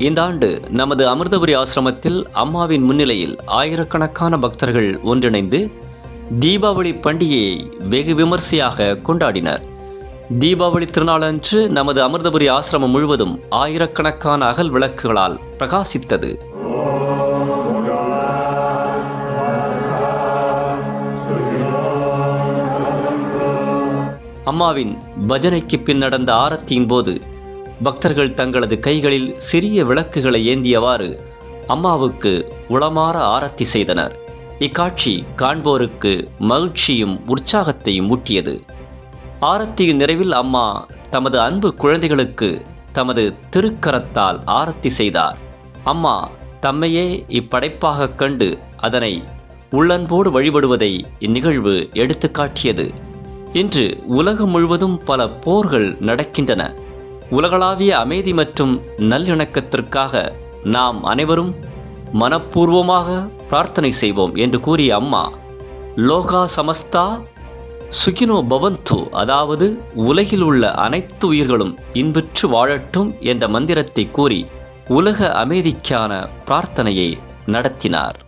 இந்த ஆண்டு நமது அமிர்தபுரி ஆசிரமத்தில் அம்மாவின் முன்னிலையில் ஆயிரக்கணக்கான பக்தர்கள் ஒன்றிணைந்து தீபாவளி பண்டிகையை வெகு விமர்சையாக கொண்டாடினர். தீபாவளி திருநாளன்று நமது அமிர்தபுரி ஆசிரமம் முழுவதும் ஆயிரக்கணக்கான அகல் விளக்குகளால் பிரகாசித்தது. அம்மாவின் பஜனைக்கு பின் நடந்த ஆரத்தியின் போது பக்தர்கள் தங்களது கைகளில் சிறிய விளக்குகளை ஏந்தியவாறு அம்மாவுக்கு உளமாற ஆரத்தி செய்தனர். இக்காட்சி காண்போருக்கு மகிழ்ச்சியும் உற்சாகத்தையும் ஊட்டியது. ஆரத்தியின் நிறைவில் அம்மா தமது அன்பு குழந்தைகளுக்கு தமது திருக்கரத்தால் ஆரத்தி செய்தார். அம்மா தம்மையே இப்படைப்பாக கண்டு அதனை உள்ளன்போடு வழிபடுவதை இந்நிகழ்வு எடுத்துக்காட்டியது. இன்று உலகம் முழுவதும் பல போர்கள் நடக்கின்றன. உலகளாவிய அமைதி மற்றும் நல்லிணக்கத்திற்காக நாம் அனைவரும் மனப்பூர்வமாக பிரார்த்தனை செய்வோம் என்று கூறிய அம்மா, லோகா சமஸ்தா சுகினோ பவந்து, அதாவது உலகில் உள்ள அனைத்து உயிர்களும் இன்புற்று வாழட்டும் என்ற மந்திரத்தை கூறி உலக அமைதிக்கான பிரார்த்தனையை நடத்தினார்.